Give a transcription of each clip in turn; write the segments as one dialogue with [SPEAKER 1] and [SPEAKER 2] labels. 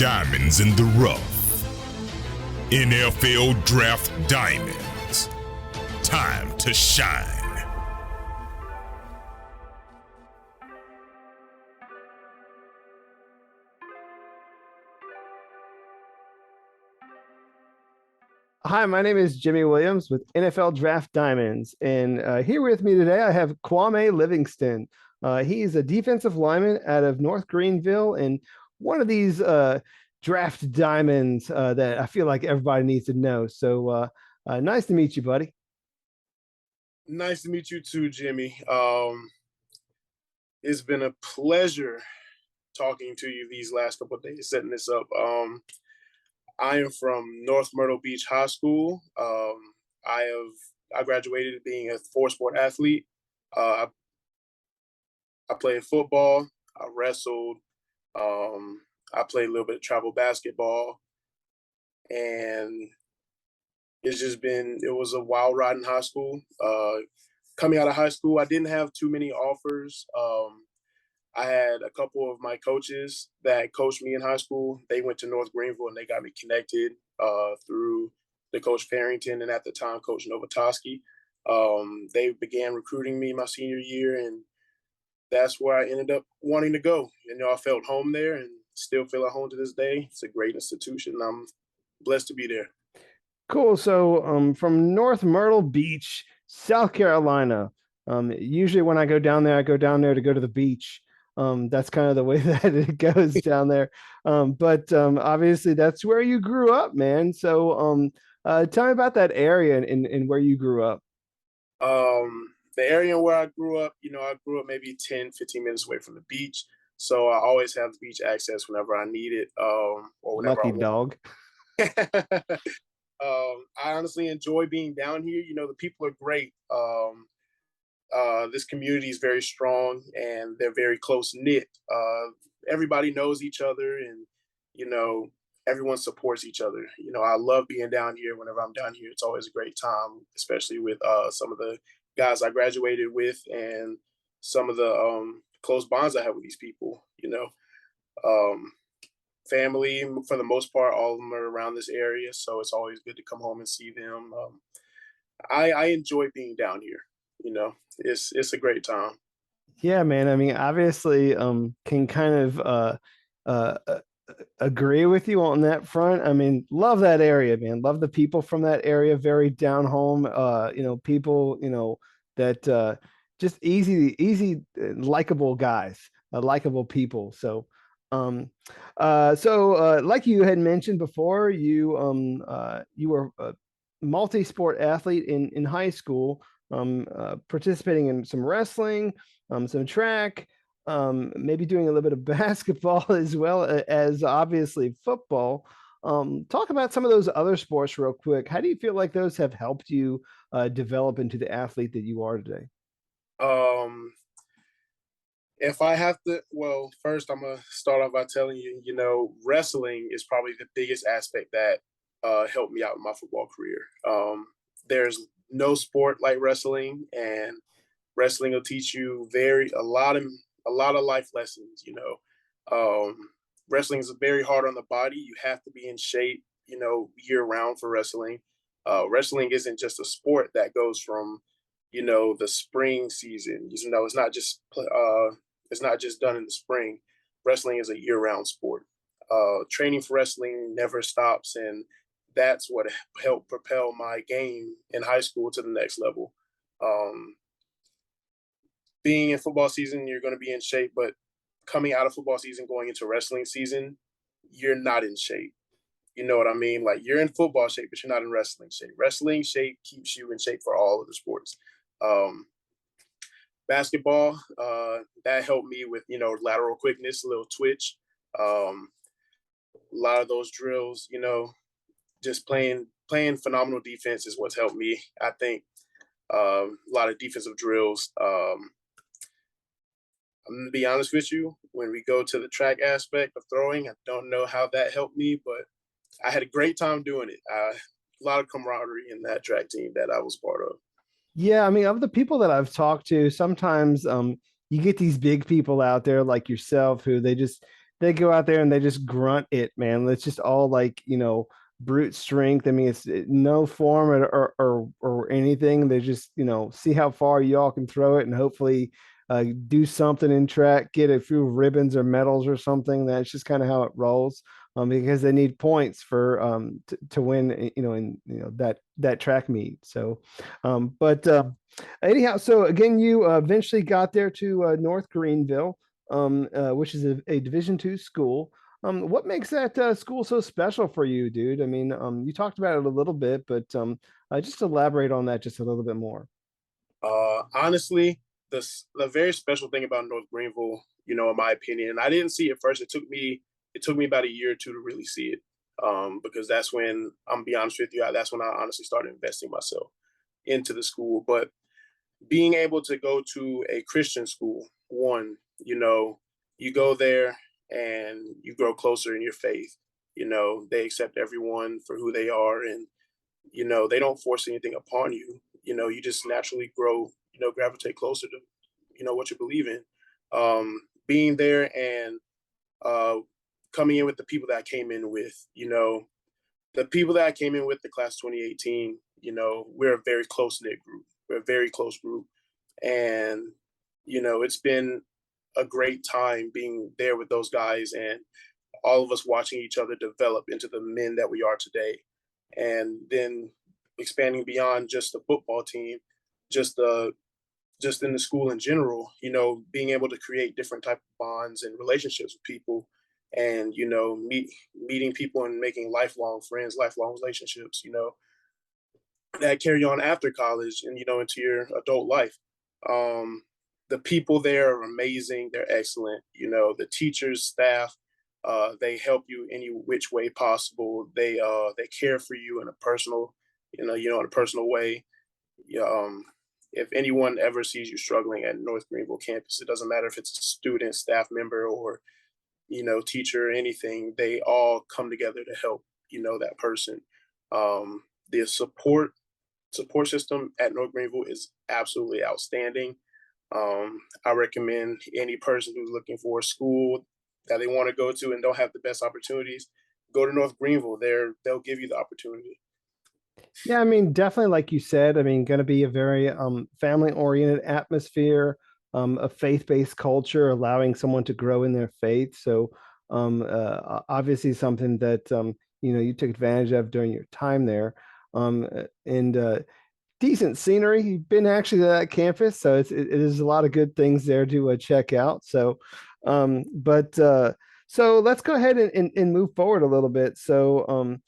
[SPEAKER 1] Diamonds in the rough. NFL Draft Diamonds. Time to shine.
[SPEAKER 2] Hi, my name is Jimmy Williams with NFL Draft Diamonds, and here with me today I have Kwame Livingston. He's a defensive lineman out of North Greenville, and one of these draft diamonds that I feel like everybody needs to know. So nice to meet you, buddy.
[SPEAKER 3] Nice to meet you too, Jimmy. It's been a pleasure talking to you these last couple of days, setting this up. I am from North Myrtle Beach High School. I graduated being a four-sport athlete. I played football. I wrestled. I played a little bit of travel basketball, and it was a wild ride in high school. Coming out of high school, I didn't have too many offers. I had a couple of my coaches that coached me in high school. They went to North Greenville and they got me connected through the Coach Farrington and at the time Coach Novotosky. They began recruiting me my senior year, and that's where I ended up wanting to go. I felt home there and still feel at home to this day. It's a great institution. I'm blessed to be there.
[SPEAKER 2] Cool. So from North Myrtle Beach, South Carolina. Usually when I go down there to go to the beach. That's kind of the way that it goes down there. But obviously that's where you grew up, man. So tell me about that area and where you grew up.
[SPEAKER 3] The area where I grew up, I grew up maybe 10, 15 minutes away from the beach. So I always have beach access whenever I need it. Or whenever
[SPEAKER 2] Lucky dog.
[SPEAKER 3] I honestly enjoy being down here. The people are great. This community is very strong and they're very close knit. Everybody knows each other, and everyone supports each other. I love being down here. Whenever I'm down here, it's always a great time, especially with some of the guys I graduated with and some of the close bonds I have with these people. Family, for the most part, all of them are around this area, so it's always good to come home and see them. I enjoy being down here. It's a great time.
[SPEAKER 2] Yeah, man. I mean, obviously, can kind of agree with you on that front. I mean, love that area, man. Love the people from that area. Very down home. People, that just easy, likable guys, likable people. So, like you had mentioned before, you were a multi-sport athlete in high school. Participating in some wrestling, some track, maybe doing a little bit of basketball as well as obviously football. Talk about some of those other sports real quick. How do you feel like those have helped you develop into the athlete that you are today?
[SPEAKER 3] If I have to, well, first I'm going to start off by telling you, wrestling is probably the biggest aspect that helped me out in my football career. There's no sport like wrestling, and wrestling will teach you a lot of life lessons. Wrestling is very hard on the body. You have to be in shape, year round for wrestling. Wrestling isn't just a sport that goes from, the spring season. It's not just done in the spring. Wrestling is a year round sport. Training for wrestling never stops, and that's what helped propel my game in high school to the next level. Being in football season, you're going to be in shape, but coming out of football season, going into wrestling season, you're not in shape. You know what I mean? Like, you're in football shape, but you're not in wrestling shape. Wrestling shape keeps you in shape for all of the sports. Basketball, that helped me with, lateral quickness, a little twitch. A lot of those drills, just playing phenomenal defense is what's helped me. I think a lot of defensive drills. I'm gonna be honest with you. When we go to the track aspect of throwing, I don't know how that helped me, but I had a great time doing it. A lot of camaraderie in that track team that I was part of.
[SPEAKER 2] Yeah, I mean, of the people that I've talked to, sometimes you get these big people out there like yourself who they go out there and they just grunt it, man. It's just all like, brute strength. I mean, it's no form or anything. They just, see how far y'all can throw it and hopefully do something in track, get a few ribbons or medals or something. That's just kind of how it rolls. Because they need points for to win, in that track meet. So, but anyhow, so again, you eventually got there to North Greenville, which is a Division II school. What makes that school so special for you, dude? I mean, you talked about it a little bit, but just elaborate on that just a little bit more.
[SPEAKER 3] Honestly, the very special thing about North Greenville, in my opinion, and I didn't see it first. It took me about a year or two to really see it, because that's when I'm be honest with you, that's when I honestly started investing myself into the school. But being able to go to a Christian school, one, you go there and you grow closer in your faith. They accept everyone for who they are, and they don't force anything upon you. You just naturally grow, gravitate closer to, what you believe in. Being there and coming in with the people that I came in with, the people that I came in with, the class 2018, we're a very close knit group. We're a very close group. And, it's been a great time being there with those guys and all of us watching each other develop into the men that we are today. And then expanding beyond just the football team, just just in the school in general, being able to create different type of bonds and relationships with people, and meeting people and making lifelong friends, lifelong relationships, that carry on after college and into your adult life. The people there are amazing. They're excellent. The teachers, staff, they help you any which way possible. They care for you in a personal, in a personal way. If anyone ever sees you struggling at North Greenville campus, it doesn't matter if it's a student, staff member, or teacher or anything. They all come together to help that person. The support system at North Greenville is absolutely outstanding. I recommend any person who's looking for a school that they want to go to and don't have the best opportunities, go to North Greenville. They'll give you the opportunity.
[SPEAKER 2] Yeah, I mean, definitely, like you said, I mean, going to be a very family-oriented atmosphere, a faith-based culture, allowing someone to grow in their faith. So, obviously, something that you took advantage of during your time there, and decent scenery. You've been actually to that campus, so it is a lot of good things there to check out. So, but so let's go ahead and move forward a little bit. So,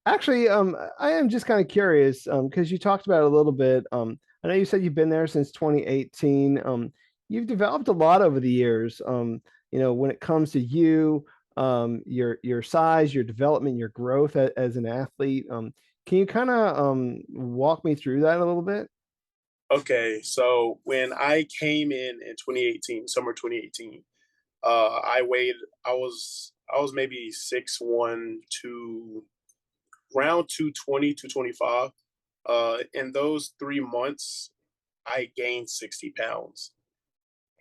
[SPEAKER 2] actually, I am just kind of curious, because you talked about it a little bit. I know you said you've been there since 2018. You've developed a lot over the years. When it comes to your size, your development, your growth as an athlete. Can you kind of walk me through that a little bit?
[SPEAKER 3] Okay, so when I came in 2018, summer 2018, I weighed, I was maybe 6'1" to around 220, 225. In those 3 months, I gained 60 pounds,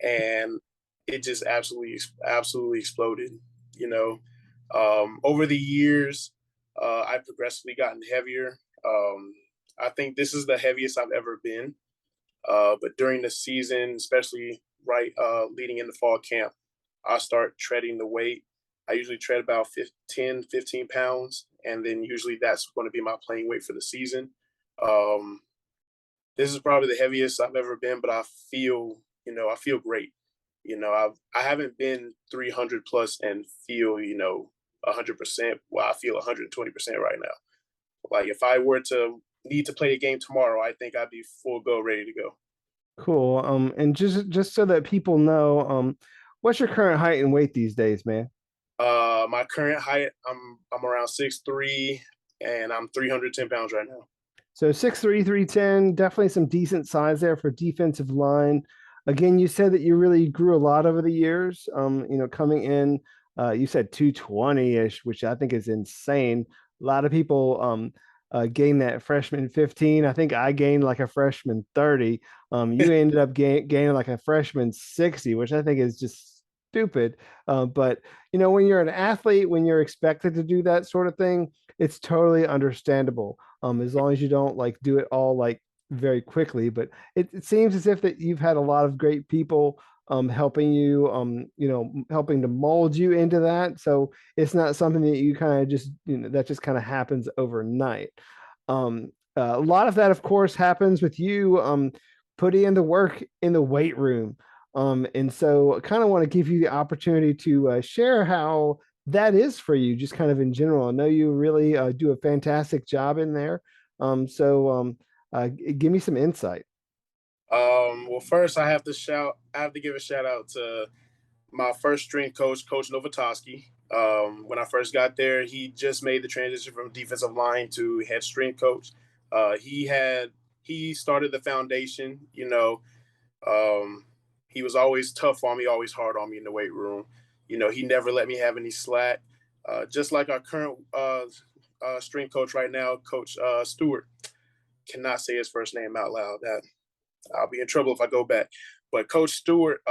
[SPEAKER 3] and it just absolutely exploded. You know, over the years, I've progressively gotten heavier. I think this is the heaviest I've ever been. But during the season, especially right leading into fall camp, I start treading the weight. I usually tread about 15 pounds, and then usually that's going to be my playing weight for the season. Um, this is probably the heaviest I've ever been, but I feel great. I haven't been 300 plus and feel, 100%. Well, I feel 120% right now. Like if I were to need to play a game tomorrow, I think I'd be full go, ready to go.
[SPEAKER 2] Cool. And just so that people know, what's your current height and weight these days, man?
[SPEAKER 3] My current height, I'm around 6'3", and I'm 310 pounds right now.
[SPEAKER 2] So 6'3", 310, definitely some decent size there for defensive line. Again, you said that you really grew a lot over the years. Coming in, you said 220-ish, which I think is insane. A lot of people gained that freshman 15. I think I gained like a freshman 30. You ended up gaining like a freshman 60, which I think is just stupid. But when you're an athlete, when you're expected to do that sort of thing, it's totally understandable. As long as you don't like do it all like very quickly. But it seems as if that you've had a lot of great people helping you, helping to mold you into that. So it's not something that you kind of just, that just kind of happens overnight. A lot of that, of course, happens with you putting in the work in the weight room. And so I kind of want to give you the opportunity to share how that is for you, just kind of in general. I know you really do a fantastic job in there. Give me some insight.
[SPEAKER 3] Well, first I have to give a shout out to my first strength coach, Coach Novotosky. When I first got there, he just made the transition from defensive line to head strength coach. He started the foundation. He was always tough on me, always hard on me in the weight room. He never let me have any slack. Just like our current strength coach right now, Coach Stewart. Cannot say his first name out loud. That I'll be in trouble if I go back. But Coach Stewart,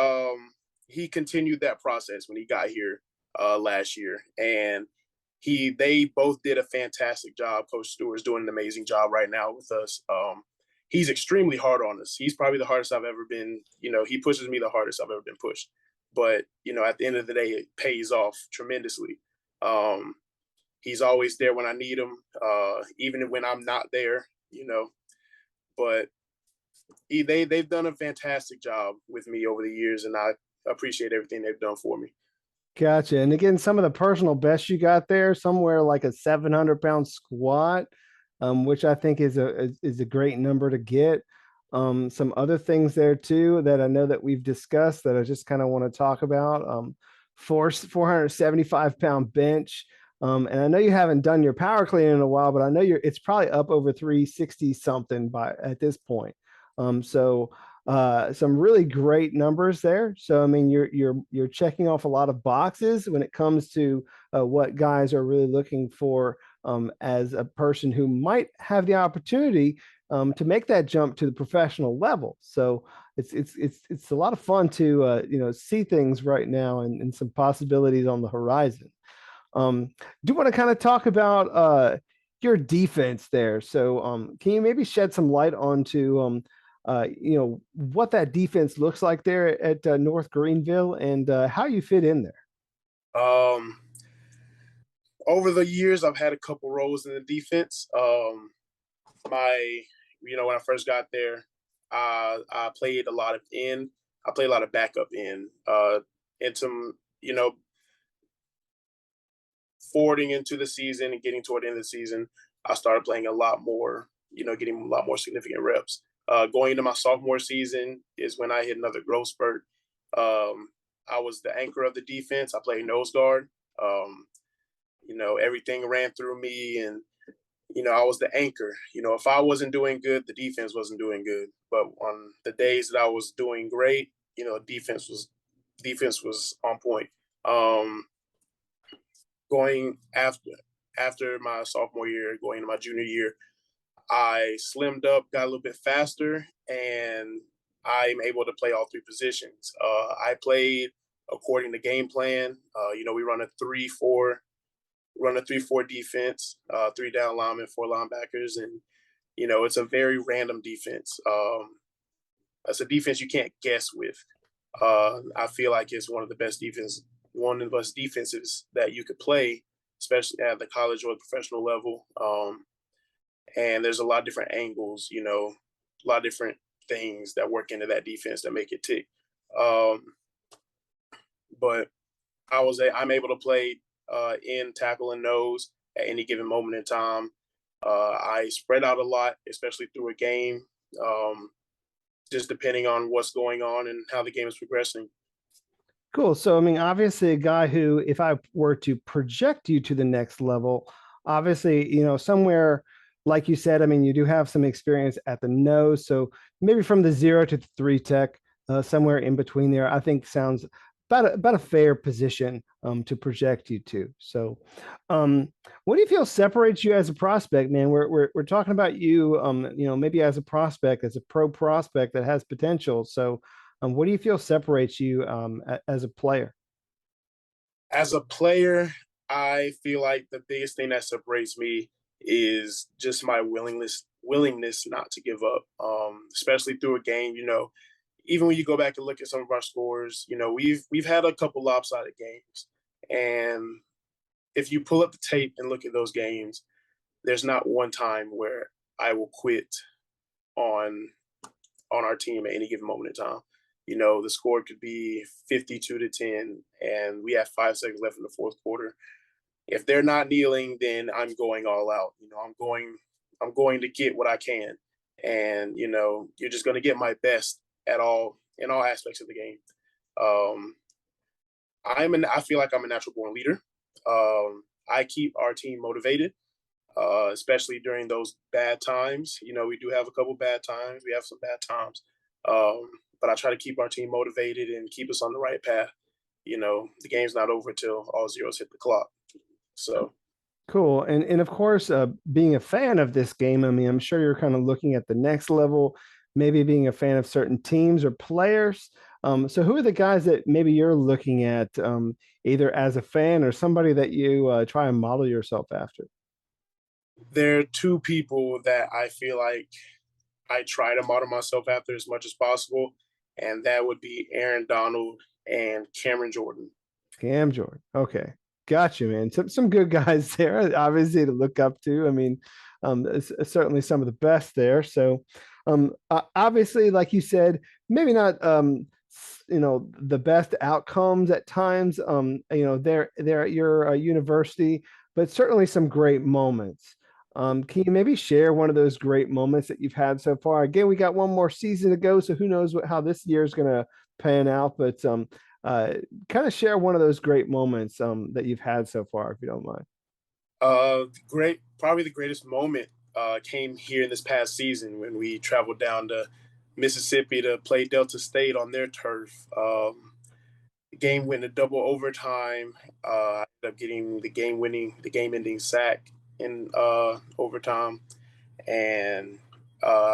[SPEAKER 3] he continued that process when he got here last year, and they both did a fantastic job. Coach Stewart's doing an amazing job right now with us. He's extremely hard on us. He's probably the hardest I've ever been. He pushes me the hardest I've ever been pushed. But at the end of the day, it pays off tremendously. He's always there when I need him, even when I'm not there. But they've done a fantastic job with me over the years, and I appreciate everything they've done for me.
[SPEAKER 2] Gotcha. And again, some of the personal best you got there, somewhere like a 700-pound squat, which I think is a great number to get. Some other things there too that I know that we've discussed that I just kind of want to talk about. 475-pound bench. And I know you haven't done your power clean in a while, but I know it's probably up over 360 something at this point. Some really great numbers there. So I mean, you're checking off a lot of boxes when it comes to what guys are really looking for as a person who might have the opportunity to make that jump to the professional level. So it's a lot of fun to see things right now and some possibilities on the horizon. Do want to kind of talk about your defense there. So can you maybe shed some light onto what that defense looks like there at North Greenville and how you fit in there?
[SPEAKER 3] Over the years, I've had a couple roles in the defense. When I first got there, I played a lot of end. I played a lot of backup end. And some, forwarding into the season and getting toward the end of the season, I started playing a lot more, getting a lot more significant reps. Going into my sophomore season is when I hit another growth spurt. I was the anchor of the defense. I played nose guard. Everything ran through me, and I was the anchor. If I wasn't doing good, the defense wasn't doing good. But on the days that I was doing great, defense was on point. Going after my sophomore year, going into my junior year, I slimmed up, got a little bit faster, and I'm able to play all three positions. I played according to game plan. We run a 3-4 defense, 3 down linemen, 4 linebackers, and it's a very random defense. It's a defense you can't guess with. I feel like it's one of the best defenses that you could play, especially at the college or professional level. And there's a lot of different angles, a lot of different things that work into that defense that make it tick. But I'm able to play in tackle and nose at any given moment in time. I spread out a lot, especially through a game, just depending on what's going on and how the game is progressing.
[SPEAKER 2] Cool. So, I mean, obviously a guy who, if I were to project you to the next level, obviously, somewhere, like you said, I mean, you do have some experience at the nose. So maybe from the 0 to the 3 tech, somewhere in between there, I think sounds about a fair position to project you to. So what do you feel separates you as a prospect, man? We're talking about you, maybe as a prospect, as a pro prospect that has potential. So what do you feel separates you as a player?
[SPEAKER 3] As a player, I feel like the biggest thing that separates me is just my willingness not to give up, especially through a game. Even when you go back and look at some of our scores, we've had a couple lopsided games, and if you pull up the tape and look at those games, there's not one time where I will quit on our team at any given moment in time. The score could be 52-10, and we have 5 seconds left in the fourth quarter. If they're not kneeling, then I'm going all out. I'm going to get what I can, and you're just going to get my best in all aspects of the game. I feel like I'm a natural born leader. I keep our team motivated, especially during those bad times. We do have a couple bad times. We have some bad times. But I try to keep our team motivated and keep us on the right path. The game's not over till all zeros hit the clock. So
[SPEAKER 2] Cool. And of course, being a fan of this game, I mean, I'm sure you're kind of looking at the next level, maybe being a fan of certain teams or players. So who are the guys that maybe you're looking at, either as a fan or somebody that you try and model yourself after?
[SPEAKER 3] there are two people that I feel like I try to model myself after as much as possible, and that would be Aaron Donald and Cameron Jordan.
[SPEAKER 2] Cam Jordan. Okay. Got you, man. Some good guys there, obviously, to look up to. I mean, certainly some of the best there. So, obviously, like you said, maybe not, the best outcomes at times, they're at your university, but certainly some great moments. Can you maybe share one of those great moments that you've had so far? Again, we got one more season to go, so who knows how this year is going to pan out, but kind of share one of those great moments that you've had so far, if you don't mind.
[SPEAKER 3] Probably the greatest moment came here in this past season when we traveled down to Mississippi to play Delta State on their turf. The game went to double overtime. I ended up getting the game-ending sack in overtime. And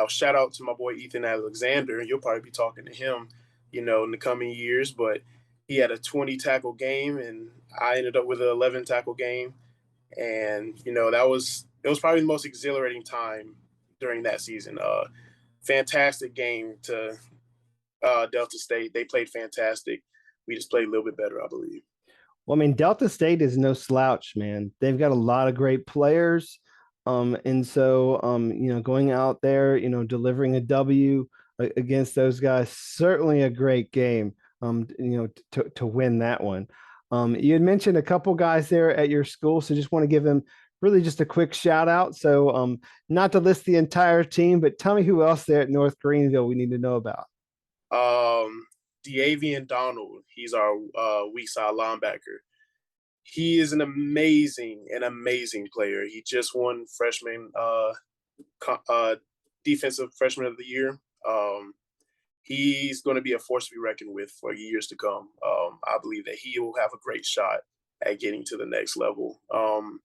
[SPEAKER 3] shout out to my boy Ethan Alexander. You'll probably be talking to him, in the coming years. But he had a 20 tackle game, and I ended up with an 11 tackle game. And it was probably the most exhilarating time during that season. Fantastic game to Delta State. They played fantastic. We just played a little bit better, I believe.
[SPEAKER 2] Well, I mean, Delta State is no slouch, man. They've got a lot of great players. And so, going out there, delivering a W against those guys, certainly a great game, to win that one. You had mentioned a couple guys there at your school, so just want to give them really just a quick shout out. So, not to list the entire team, but tell me who else there at North Greenville we need to know about.
[SPEAKER 3] De'Avian Donald, he's our weak side linebacker. He is an amazing player. He just won defensive freshman of the year. He's going to be a force to be reckoned with for years to come. I believe that he will have a great shot at getting to the next level. Going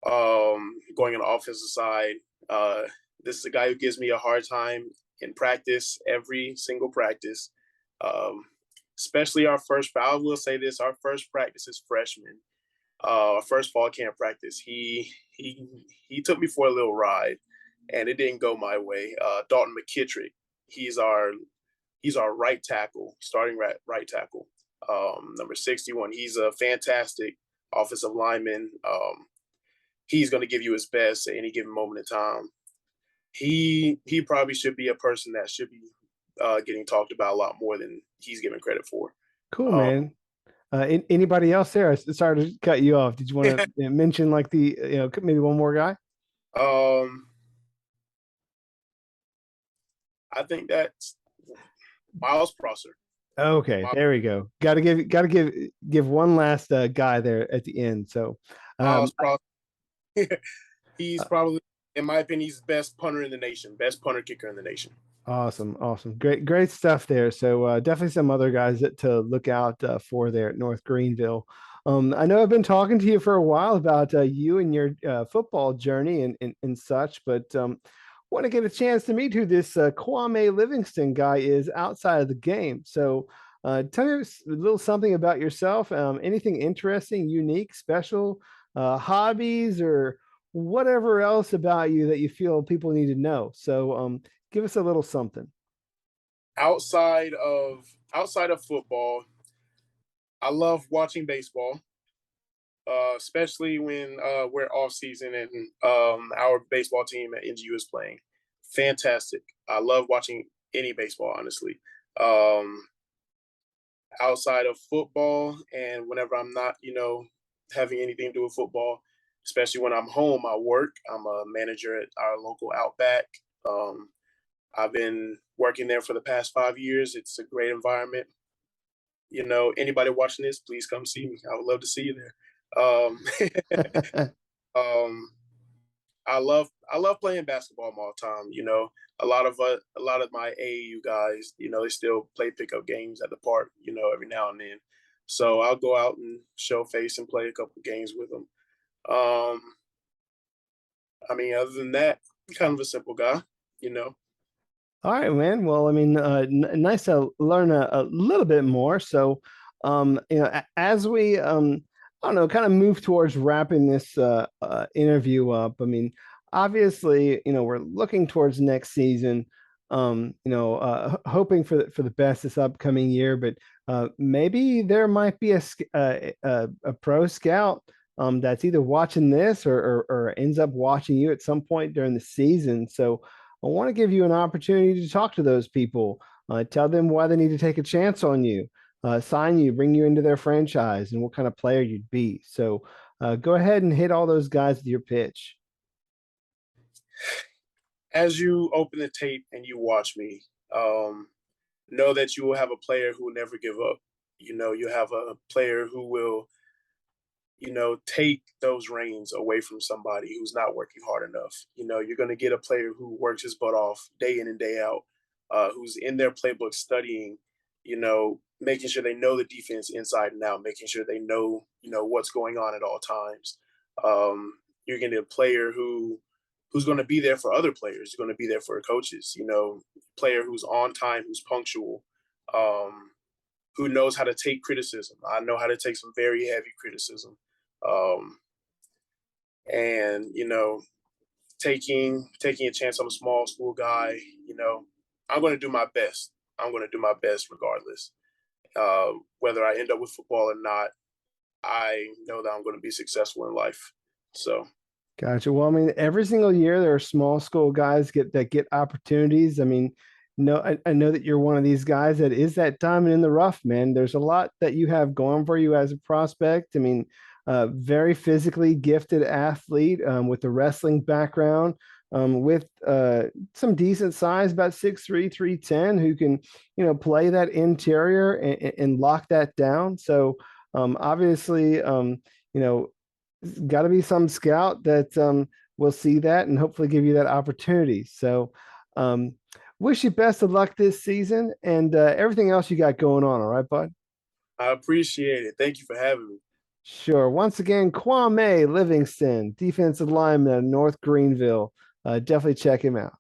[SPEAKER 3] on the offensive side, this is a guy who gives me a hard time in practice, every single practice. Especially I will say this, our first practice is freshman. Our first fall camp practice, he took me for a little ride, and it didn't go my way. Dalton McKittrick, he's our right tackle, starting right tackle, number 61. He's a fantastic offensive lineman. He's going to give you his best at any given moment in time. He probably should be a person that should be getting talked about a lot more than he's given credit for.
[SPEAKER 2] Cool, man. Anybody else there? Sorry to cut you off. Did you want to mention like maybe one more guy?
[SPEAKER 3] I think that's Miles Prosser.
[SPEAKER 2] Okay, there we go. Got to give one last guy there at the end. So
[SPEAKER 3] Miles Prosser. He's probably, in my opinion, he's the best punter in the nation, best punter kicker in the nation.
[SPEAKER 2] Awesome. Great stuff there. So definitely some other guys to look out for there at North Greenville. I know I've been talking to you for a while about you and your football journey and such, but want to get a chance to meet who this Kwame Livingston guy is outside of the game. So Tell me a little something about yourself. Anything interesting, unique, special, hobbies, or whatever else about you that you feel people need to know. So, give us a little something.
[SPEAKER 3] Outside of outside of football, I love watching baseball, especially when we're off season and our baseball team at NGU is playing. Fantastic. I love watching any baseball, honestly. Um, Outside of football, and whenever I'm not, having anything to do with football, especially when I'm home, I work. I'm a manager at our local Outback. Um, I've been working there for the past 5 years. It's a great environment. Anybody watching this, please come see me. I would love to see you there. Um, I love playing basketball all the time. A lot of my AAU guys, they still play pickup games at the park, every now and then. So I'll go out and show face and play a couple games with them. Um, I mean, other than that, I'm kind of a simple guy, you know.
[SPEAKER 2] All right, man. Well, I mean, nice to learn a little bit more. So, as we, I don't know, kind of move towards wrapping this interview up. I mean, obviously, we're looking towards next season. Hoping for the best this upcoming year, but maybe there might be a pro scout that's either watching this or ends up watching you at some point during the season. So I want to give you an opportunity to talk to those people, tell them why they need to take a chance on you, sign you, bring you into their franchise, and what kind of player you'd be. So go ahead and hit all those guys with your pitch.
[SPEAKER 3] As you open the tape and you watch me, know that you will have a player who will never give up. You have a player who will, take those reins away from somebody who's not working hard enough. You're going to get a player who works his butt off day in and day out, who's in their playbook studying, making sure they know the defense inside and out, making sure they know, what's going on at all times. You're going to get a player who's going to be there for other players, who's going to be there for coaches, player who's on time, who's punctual, who knows how to take criticism. I know how to take some very heavy criticism. Um, and, taking a chance. I'm a small school guy, I'm going to do my best. I'm going to do my best regardless. Whether I end up with football or not, I know that I'm going to be successful in life. So.
[SPEAKER 2] Gotcha. Well, I mean, every single year there are small school guys get opportunities. I mean, no, I know that you're one of these guys that is that diamond in the rough, man. There's a lot that you have going for you as a prospect. I mean, very physically gifted athlete with the wrestling background, with some decent size, about 6'3", 310, who can, play that interior and lock that down. So obviously, got to be some scout that will see that and hopefully give you that opportunity. So wish you best of luck this season and everything else you got going on. All right, bud?
[SPEAKER 3] I appreciate it. Thank you for having me.
[SPEAKER 2] Sure. Once again, Kwame Livingston, defensive lineman at North Greenville. Definitely check him out.